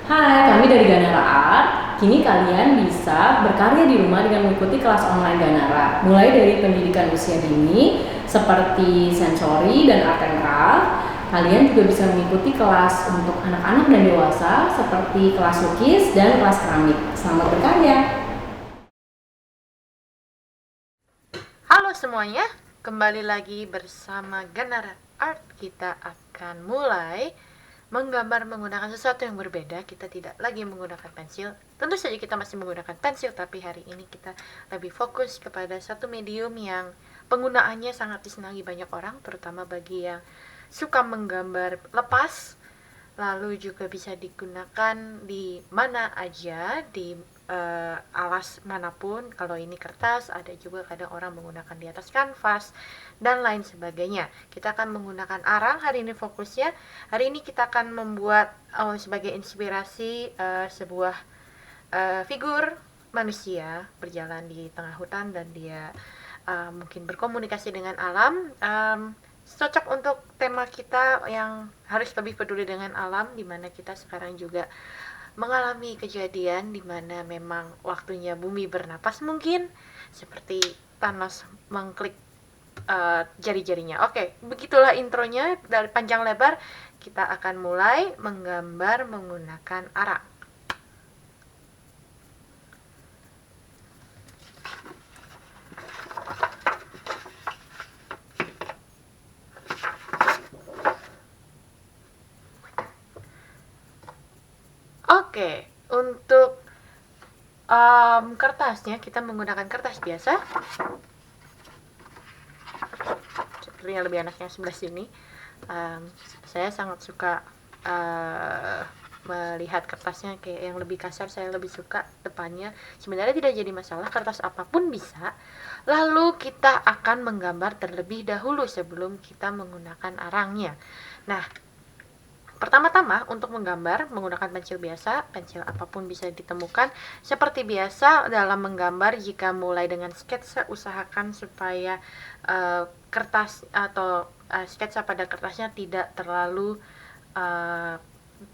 Hai, kami dari Ganara Art. Kini kalian bisa berkarya di rumah dengan mengikuti kelas online Ganara. Mulai dari pendidikan usia dini, seperti sensori dan art and craft. Kalian juga bisa mengikuti kelas untuk anak-anak dan dewasa, seperti kelas lukis dan kelas keramik. Selamat berkarya! Halo semuanya, kembali lagi bersama Ganara Art. Kita akan mulai menggambar menggunakan sesuatu yang berbeda. Kita tidak lagi menggunakan pensil. Tentu saja kita masih menggunakan pensil, tapi hari ini kita lebih fokus kepada satu medium yang penggunaannya sangat disenangi banyak orang, terutama bagi yang suka menggambar lepas. Lalu juga bisa digunakan di mana aja, di alas manapun. Kalau ini kertas, ada juga kadang orang menggunakan di atas kanvas dan lain sebagainya. Kita akan menggunakan arang hari ini fokusnya. Hari ini kita akan membuat sebagai inspirasi sebuah figur manusia berjalan di tengah hutan dan dia mungkin berkomunikasi dengan alam. Cocok untuk tema kita yang harus lebih peduli dengan alam, di mana kita sekarang juga mengalami kejadian di mana memang waktunya bumi bernapas, mungkin seperti Thanos mengklik jari-jarinya. Oke, begitulah intronya. Dari panjang lebar kita akan mulai menggambar menggunakan arang. Oke, untuk kertasnya kita menggunakan kertas biasa. Sepertinya lebih enaknya sebelah sini. Saya sangat suka melihat kertasnya kayak yang lebih kasar. Saya lebih suka depannya. Sebenarnya tidak jadi masalah, kertas apapun bisa. Lalu kita akan menggambar terlebih dahulu sebelum kita menggunakan arangnya. Nah, pertama-tama untuk menggambar menggunakan pensil biasa, pensil apapun bisa ditemukan. Seperti biasa dalam menggambar, jika mulai dengan sketsa, usahakan supaya kertas atau sketsa pada kertasnya tidak terlalu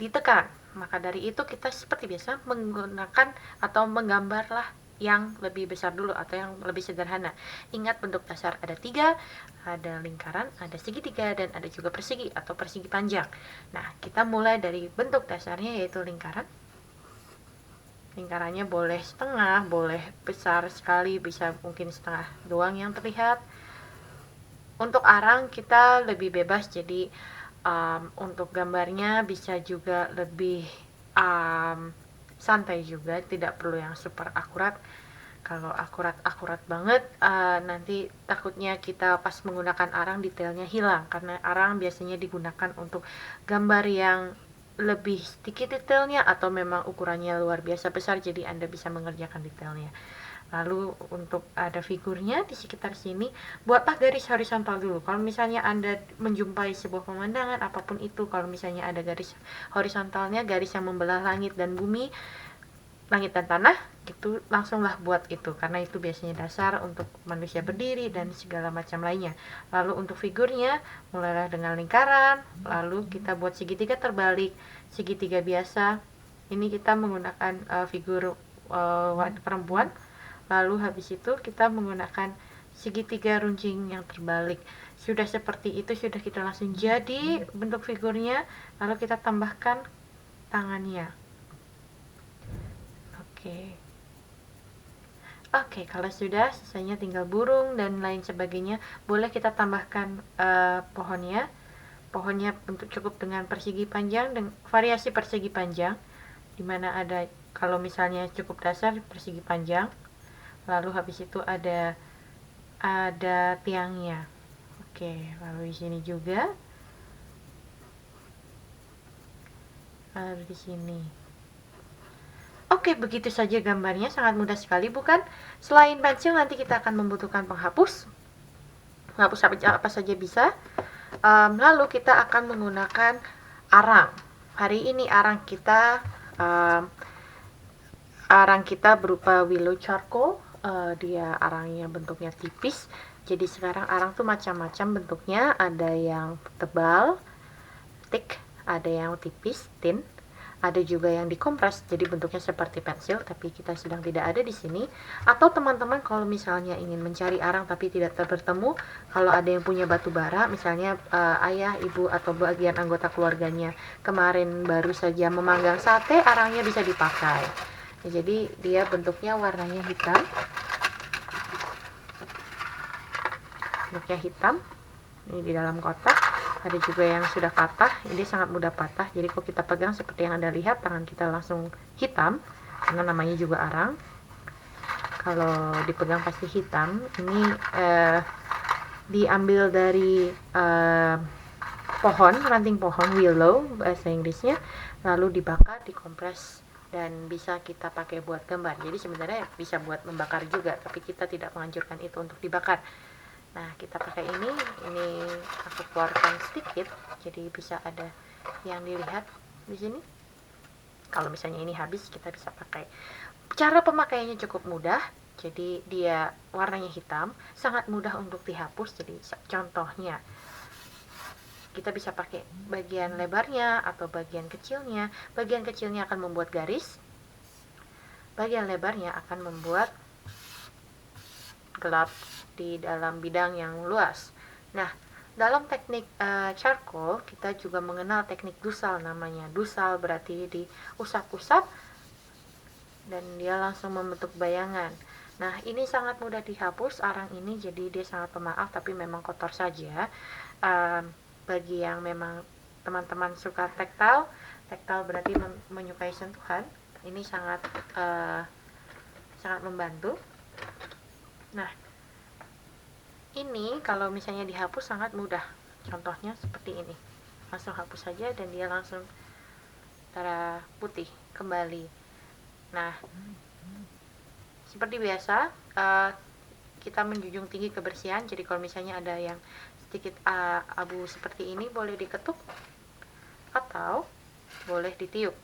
ditekan. Maka dari itu kita seperti biasa menggunakan atau menggambarlah yang lebih besar dulu atau yang lebih sederhana. Ingat, bentuk dasar ada 3, ada lingkaran, ada segitiga, dan ada juga persegi atau persegi panjang. Nah, kita mulai dari bentuk dasarnya, yaitu lingkaran. Lingkarannya boleh setengah, boleh besar sekali, bisa mungkin setengah doang yang terlihat. Untuk arang kita lebih bebas, jadi untuk gambarnya bisa juga lebih santai juga, tidak perlu yang super akurat. Kalau akurat banget, nanti takutnya kita pas menggunakan arang detailnya hilang, karena arang biasanya digunakan untuk gambar yang lebih sedikit detailnya atau memang ukurannya luar biasa besar, jadi Anda bisa mengerjakan detailnya. Lalu untuk ada figurnya di sekitar sini, buatlah garis horizontal dulu. Kalau misalnya Anda menjumpai sebuah pemandangan apapun itu, kalau misalnya ada garis horizontalnya, garis yang membelah langit dan bumi, langit dan tanah, itu langsunglah buat itu, karena itu biasanya dasar untuk manusia berdiri dan segala macam lainnya. Lalu untuk figurnya, mulailah dengan lingkaran, lalu kita buat segitiga terbalik, segitiga biasa. Ini kita menggunakan figur perempuan. Lalu habis itu kita menggunakan segitiga runcing yang terbalik. Sudah seperti itu, sudah kita langsung jadi bentuk figurnya. Lalu kita tambahkan tangannya. Oke, kalau sudah, sisanya tinggal burung dan lain sebagainya. Boleh kita tambahkan pohonnya. Pohonnya bentuk cukup dengan persegi panjang, dan variasi persegi panjang, dimana ada, kalau misalnya cukup dasar, persegi panjang. Lalu habis itu ada tiangnya. Oke, lalu di sini juga. Lalu di sini. Oke, begitu saja gambarnya, sangat mudah sekali, bukan? Selain pensil, nanti kita akan membutuhkan penghapus. Menghapus apa saja bisa. Lalu kita akan menggunakan arang. Hari ini arang kita berupa willow charcoal. Dia arangnya bentuknya tipis. Jadi sekarang arang tuh macam-macam bentuknya. Ada yang tebal, thick, ada yang tipis, thin, Ada juga yang dikompres, jadi bentuknya seperti pensil, tapi kita sedang tidak ada di sini. Atau teman-teman kalau misalnya ingin mencari arang tapi tidak bertemu, kalau ada yang punya batu bara, misalnya ayah, ibu, atau bagian anggota keluarganya kemarin baru saja memanggang sate, arangnya bisa dipakai. Jadi dia bentuknya warnanya hitam. Bentuknya hitam. Ini di dalam kotak. Ada juga yang sudah patah, ini sangat mudah patah, jadi kalau kita pegang seperti yang Anda lihat, tangan kita langsung hitam, karena namanya juga arang. Kalau dipegang pasti hitam. Ini diambil dari pohon, ranting pohon, willow bahasa Inggrisnya, lalu dibakar, dikompres, dan bisa kita pakai buat gambar. Jadi sebenarnya bisa buat membakar juga, tapi kita tidak menganjurkan itu untuk dibakar. Nah, kita pakai ini aku keluarkan sedikit, jadi bisa ada yang dilihat di sini. Kalau misalnya ini habis, kita bisa pakai. Cara pemakaiannya cukup mudah, jadi dia warnanya hitam, sangat mudah untuk dihapus. Jadi contohnya, kita bisa pakai bagian lebarnya atau bagian kecilnya. Bagian kecilnya akan membuat garis, bagian lebarnya akan membuat gelap di dalam bidang yang luas. Nah, dalam teknik charcoal kita juga mengenal teknik dusal namanya. Dusal berarti diusap-usap dan dia langsung membentuk bayangan. Nah, ini sangat mudah dihapus arang ini, jadi dia sangat pemaaf tapi memang kotor saja. Bagi yang memang teman-teman suka tektal berarti menyukai sentuhan, ini sangat membantu. Nah, ini kalau misalnya dihapus sangat mudah. Contohnya seperti ini. Langsung hapus saja dan dia langsung darah putih kembali. Nah, seperti biasa, kita menjunjung tinggi kebersihan. Jadi kalau misalnya ada yang sedikit abu seperti ini, boleh diketuk atau boleh ditiup.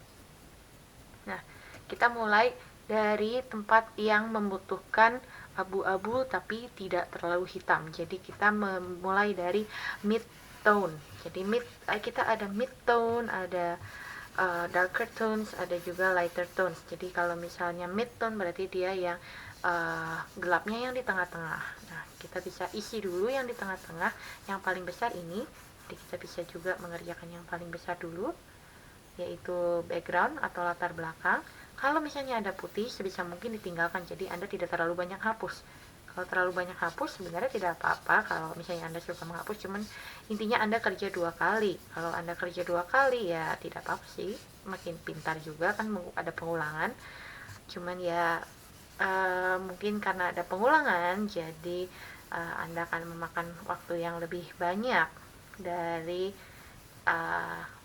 Nah, kita mulai dari tempat yang membutuhkan abu-abu tapi tidak terlalu hitam. Jadi kita memulai dari mid tone. Jadi kita ada mid tone, ada darker tones, ada juga lighter tones. Jadi kalau misalnya mid tone berarti dia yang gelapnya yang di tengah-tengah. Nah, kita bisa isi dulu yang di tengah-tengah, yang paling besar ini. Jadi kita bisa juga mengerjakan yang paling besar dulu, yaitu background atau latar belakang. Kalau misalnya ada putih, sebisa mungkin ditinggalkan, jadi Anda tidak terlalu banyak hapus. Kalau terlalu banyak hapus, sebenarnya tidak apa-apa kalau misalnya Anda suka menghapus, cuman intinya Anda kerja 2 kali. Kalau Anda kerja 2 kali, ya tidak apa-apa sih, makin pintar juga kan, ada pengulangan. Cuman ya mungkin karena ada pengulangan, jadi Anda akan memakan waktu yang lebih banyak dari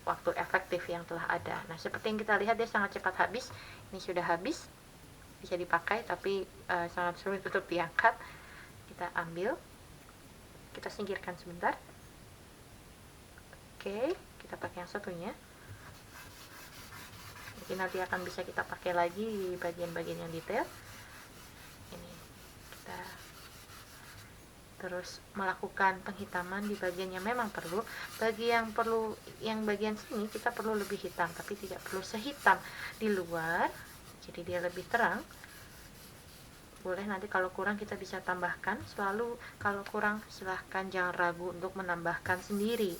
waktu efektif yang telah ada. Nah, seperti yang kita lihat, dia sangat cepat habis. Ini sudah habis, bisa dipakai tapi sangat sulit untuk diangkat. Kita ambil, kita singkirkan sebentar. Oke, kita pakai yang satunya. Mungkin nanti akan bisa kita pakai lagi di bagian-bagian yang detail. Ini kita terus melakukan penghitaman di bagian yang memang perlu. Bagi yang bagian sini kita perlu lebih hitam, tapi tidak perlu sehitam di luar, jadi dia lebih terang. Boleh nanti kalau kurang kita bisa tambahkan. Selalu kalau kurang silahkan jangan ragu untuk menambahkan sendiri.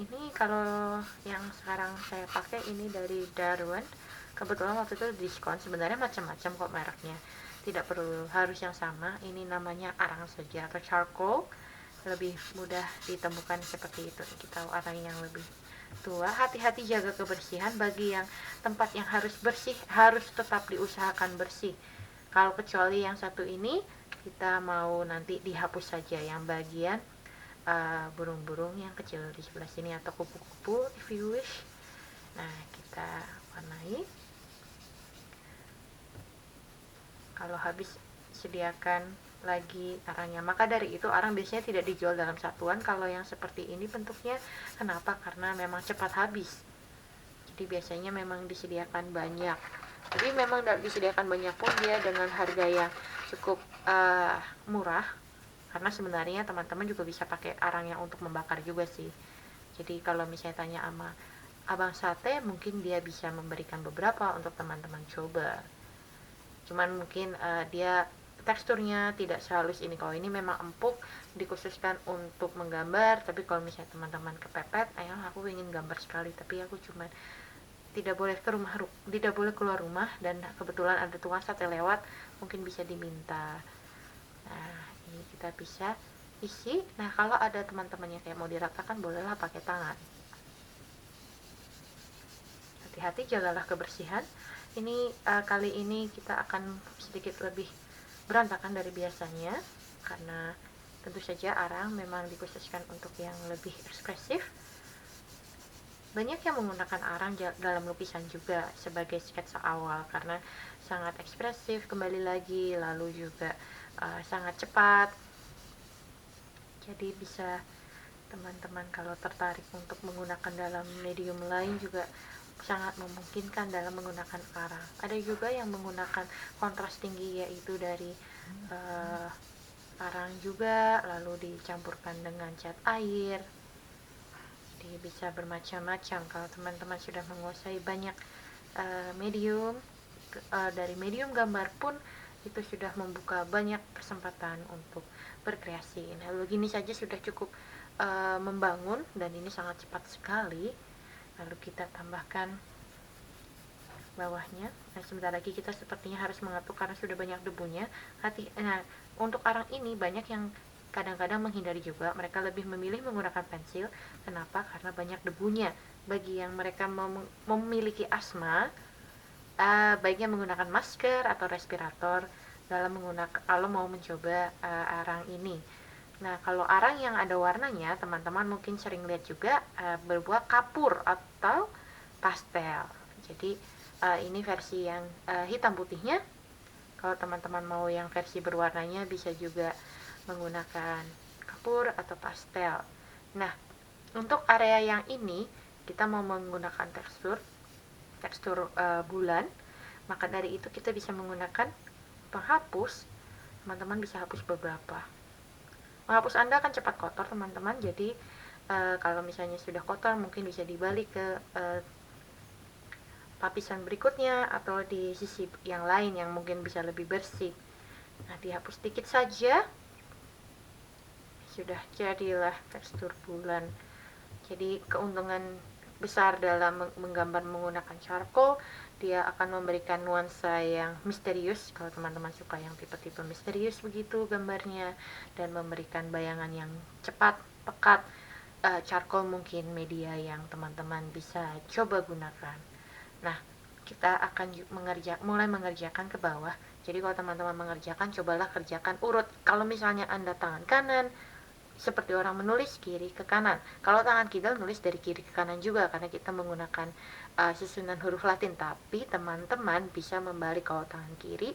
Ini kalau yang sekarang saya pakai ini dari Darwin, kebetulan waktu itu diskon. Sebenarnya macam-macam kok mereknya, tidak perlu harus yang sama. Ini namanya arang saja atau charcoal, lebih mudah ditemukan seperti itu. Kita arang yang lebih tua. Hati-hati jaga kebersihan. Bagi yang tempat yang harus bersih, harus tetap diusahakan bersih. Kalau kecuali yang satu ini, kita mau nanti dihapus saja yang bagian burung-burung yang kecil di sebelah sini atau kupu-kupu if you wish. Nah, kita warnai. Kalau habis, sediakan lagi arangnya. Maka dari itu arang biasanya tidak dijual dalam satuan. Kalau yang seperti ini bentuknya, kenapa? Karena memang cepat habis. Jadi biasanya memang disediakan banyak. Tapi memang tidak disediakan banyak pun dia dengan harga yang cukup murah. Karena sebenarnya teman-teman juga bisa pakai arang yang untuk membakar juga sih. Jadi kalau misalnya tanya sama Abang Sate mungkin dia bisa memberikan beberapa untuk teman-teman coba. Cuman mungkin dia teksturnya tidak sehalus ini. Kalau ini memang empuk, dikhususkan untuk menggambar. Tapi kalau misalnya teman-teman kepepet, aku ingin gambar sekali, tapi aku cuman tidak boleh keluar rumah, dan kebetulan ada tukang sate lewat, mungkin bisa diminta. Nah, ini kita bisa isi. Nah, kalau ada teman-temannya kayak mau diratakan, bolehlah pakai tangan. Hati-hati, jagalah kebersihan. Ini kali ini kita akan sedikit lebih berantakan dari biasanya, karena tentu saja arang memang dikhususkan untuk yang lebih ekspresif. Banyak yang menggunakan arang dalam lukisan juga sebagai sketsa awal, karena sangat ekspresif kembali lagi, lalu juga sangat cepat. Jadi bisa teman-teman kalau tertarik untuk menggunakan dalam medium lain juga sangat memungkinkan dalam menggunakan arang. Ada juga yang menggunakan kontras tinggi, yaitu dari arang juga, lalu dicampurkan dengan cat air. Jadi bisa bermacam-macam. Kalau teman-teman sudah menguasai banyak medium, dari medium gambar pun itu sudah membuka banyak kesempatan untuk berkreasi. Nah, begini saja sudah cukup membangun, dan ini sangat cepat sekali. Lalu kita tambahkan bawahnya. Nah, sebentar lagi kita sepertinya harus mengetuk karena sudah banyak debunya. Nah, untuk arang ini banyak yang kadang-kadang menghindari juga. Mereka lebih memilih menggunakan pensil. Kenapa? Karena banyak debunya. Bagi yang mereka memiliki asma, baiknya menggunakan masker atau respirator kalau mau mencoba arang ini. Nah, kalau arang yang ada warnanya, teman-teman mungkin sering lihat juga berbuat kapur atau pastel. Jadi ini versi yang hitam putihnya. Kalau teman-teman mau yang versi berwarnanya, bisa juga menggunakan kapur atau pastel. Nah, untuk area yang ini kita mau menggunakan tekstur bulan, maka dari itu kita bisa menggunakan penghapus. Teman-teman bisa hapus beberapa. Menghapus Anda akan cepat kotor, teman-teman. Jadi kalau misalnya sudah kotor, mungkin bisa dibalik ke lapisan berikutnya atau di sisi yang lain yang mungkin bisa lebih bersih. Nah, dihapus sedikit saja, sudah jadilah tekstur bulan. Jadi keuntungan besar dalam menggambar menggunakan charcoal, dia akan memberikan nuansa yang misterius. Kalau teman-teman suka yang tipe-tipe misterius begitu gambarnya, dan memberikan bayangan yang cepat, pekat, charcoal mungkin media yang teman-teman bisa coba gunakan. Nah, kita akan mulai mengerjakan ke bawah. Jadi kalau teman-teman mengerjakan, cobalah kerjakan urut. Kalau misalnya Anda tangan kanan, seperti orang menulis kiri ke kanan. Kalau tangan kidal, nulis dari kiri ke kanan juga, karena kita menggunakan susunan huruf Latin. Tapi teman-teman bisa membalik. Kalau tangan kiri,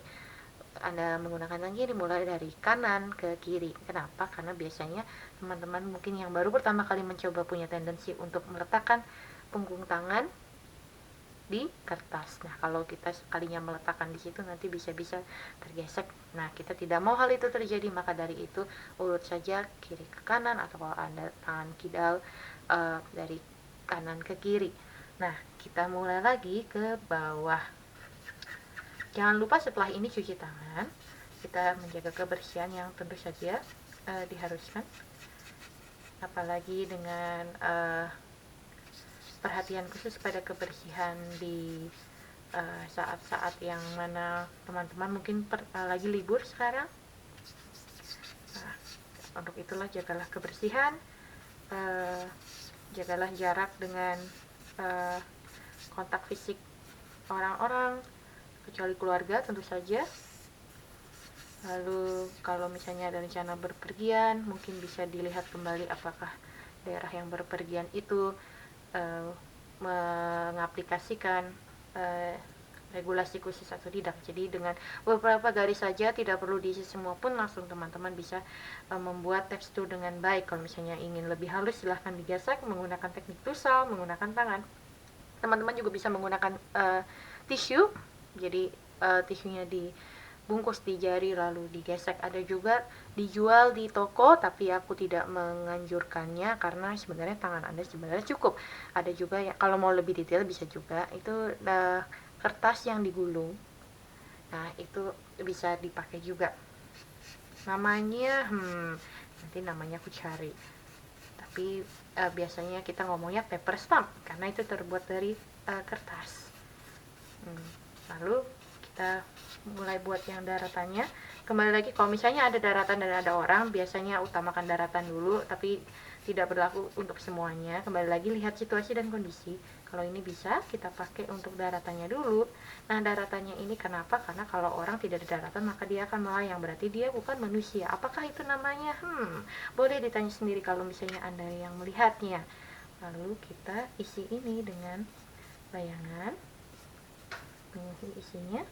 Anda menggunakan tangan kiri, mulai dari kanan ke kiri. Kenapa? Karena biasanya teman-teman mungkin yang baru pertama kali mencoba punya tendensi untuk meletakkan punggung tangan di kertas. Nah, kalau kita sekalinya meletakkan di situ, nanti bisa-bisa tergesek. Nah, kita tidak mau hal itu terjadi, maka dari itu urut saja kiri ke kanan, atau kalau Anda tangan kidal dari kanan ke kiri. Nah, kita mulai lagi ke bawah. Jangan lupa setelah ini cuci tangan. Kita menjaga kebersihan yang tentu saja diharuskan. Apalagi dengan perhatian khusus pada kebersihan di saat-saat yang mana teman-teman mungkin lagi libur sekarang. Nah, untuk itulah jagalah kebersihan, jagalah jarak dengan kontak fisik orang-orang, kecuali keluarga tentu saja. Lalu kalau misalnya ada rencana berpergian, mungkin bisa dilihat kembali apakah daerah yang berpergian itu mengaplikasikan regulasi khusus atau tidak. Jadi dengan beberapa garis saja, tidak perlu diisi semua pun, langsung teman-teman bisa membuat tekstur dengan baik. Kalau misalnya ingin lebih halus, silahkan digesek menggunakan teknik tusal, menggunakan tangan. Teman-teman juga bisa menggunakan tisu. Jadi tisunya dibungkus di jari lalu digesek. Ada juga dijual di toko, tapi aku tidak menganjurkannya karena sebenarnya tangan Anda sebenarnya cukup. Ada juga ya kalau mau lebih detail bisa juga itu kertas yang digulung. Nah, itu bisa dipakai juga. Namanya nanti namanya aku cari. Tapi biasanya kita ngomongnya paper stamp karena itu terbuat dari kertas. Lalu kita mulai buat yang daratannya. Kembali lagi, kalau misalnya ada daratan dan ada orang, biasanya utamakan daratan dulu, tapi tidak berlaku untuk semuanya. Kembali lagi, lihat situasi dan kondisi. Kalau ini bisa kita pakai untuk daratannya dulu. Nah, daratannya ini kenapa? Karena kalau orang tidak ada daratan maka dia akan melayang, berarti dia bukan manusia. Apakah itu namanya? Boleh ditanya sendiri kalau misalnya Anda yang melihatnya. Lalu kita isi ini dengan bayangan, mengisi isinya.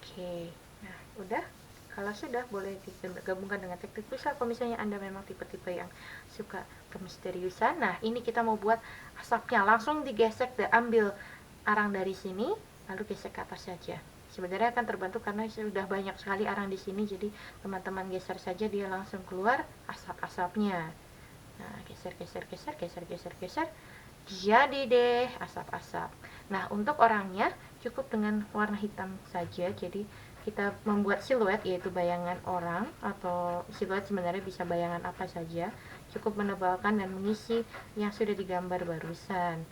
Oke, nah udah. Kalau sudah, boleh digabungkan dengan teknik pusat. Kalau misalnya Anda memang tipe-tipe yang suka kemisteriusan, nah ini kita mau buat asapnya. Langsung digesek, ambil arang dari sini, lalu gesek ke atas saja. Sebenarnya akan terbantu karena sudah banyak sekali arang di sini, jadi teman-teman geser saja, dia langsung keluar asap-asapnya. Nah, geser, jadi deh asap-asap. Nah, untuk orangnya cukup dengan warna hitam saja, jadi kita membuat siluet, yaitu bayangan orang, atau siluet sebenarnya bisa bayangan apa saja, cukup menebalkan dan mengisi yang sudah digambar barusan.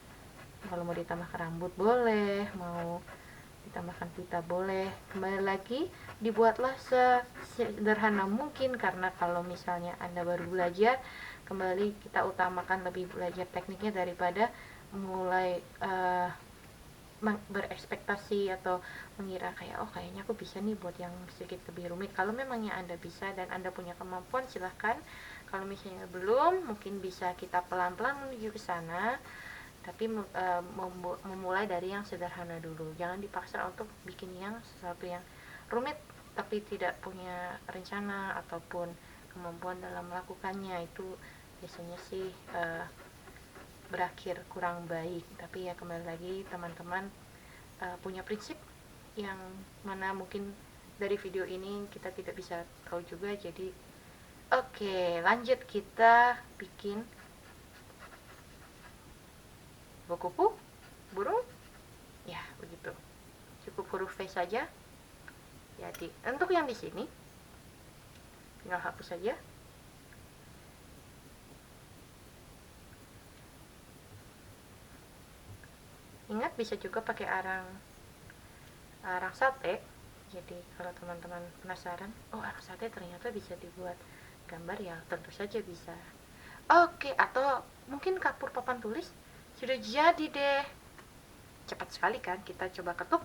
Kalau mau ditambahkan rambut boleh, mau ditambahkan pita boleh. Kembali lagi, dibuatlah sederhana mungkin, karena kalau misalnya Anda baru belajar, kembali kita utamakan lebih belajar tekniknya daripada mulai berekspektasi atau mengira kayak kayaknya aku bisa nih buat yang sedikit lebih rumit. Kalau memangnya Anda bisa dan Anda punya kemampuan, silahkan. Kalau misalnya belum, mungkin bisa kita pelan-pelan menuju ke sana, tapi memulai dari yang sederhana dulu. Jangan dipaksa untuk bikin yang sesuatu yang rumit tapi tidak punya rencana ataupun kemampuan dalam melakukannya. Itu biasanya sih berakhir kurang baik. Tapi ya kembali lagi, teman-teman punya prinsip yang mana mungkin dari video ini kita tidak bisa tahu juga. Jadi oke, lanjut kita bikin kupu-kupu, burung, ya begitu. Cukup huruf V saja. Jadi untuk yang di sini tinggal hapus saja. Ingat, bisa juga pakai arang sate. Jadi kalau teman-teman penasaran, arang sate ternyata bisa dibuat gambar, ya tentu saja bisa. Oke, atau mungkin kapur papan tulis sudah jadi deh. Cepat sekali kan? Kita coba ketuk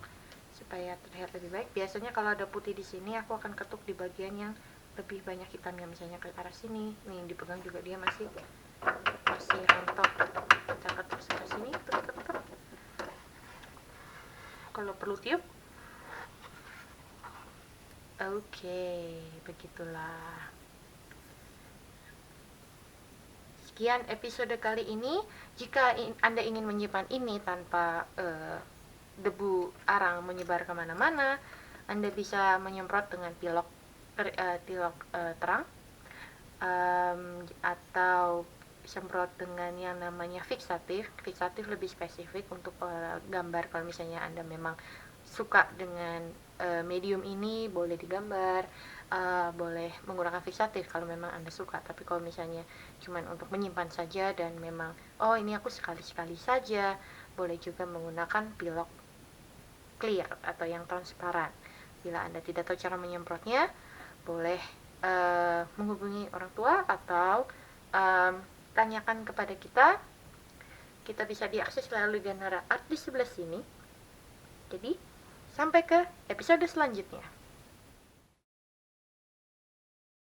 supaya terlihat lebih baik. Biasanya kalau ada putih di sini, aku akan ketuk di bagian yang lebih banyak hitamnya, misalnya ke arah sini. Nih, dipegang juga dia masih rontok. Kita ketuk sebelah sini, ketuk. Kalau perlu tiup. Oke, begitulah. Sekian episode kali ini. Jika Anda ingin menyimpan ini tanpa debu arang menyebar kemana-mana, Anda bisa menyemprot dengan pilok terang, atau semprot dengan yang namanya fixatif lebih spesifik untuk gambar. Kalau misalnya Anda memang suka dengan medium ini, boleh digambar, boleh menggunakan fixatif kalau memang Anda suka. Tapi kalau misalnya cuman untuk menyimpan saja dan memang ini aku sekali-sekali saja, boleh juga menggunakan pilok clear atau yang transparan. Bila Anda tidak tahu cara menyemprotnya, boleh menghubungi orang tua atau tanyakan kepada kita. Kita bisa diakses melalui Ganara Art di sebelah sini. Jadi sampai ke episode selanjutnya.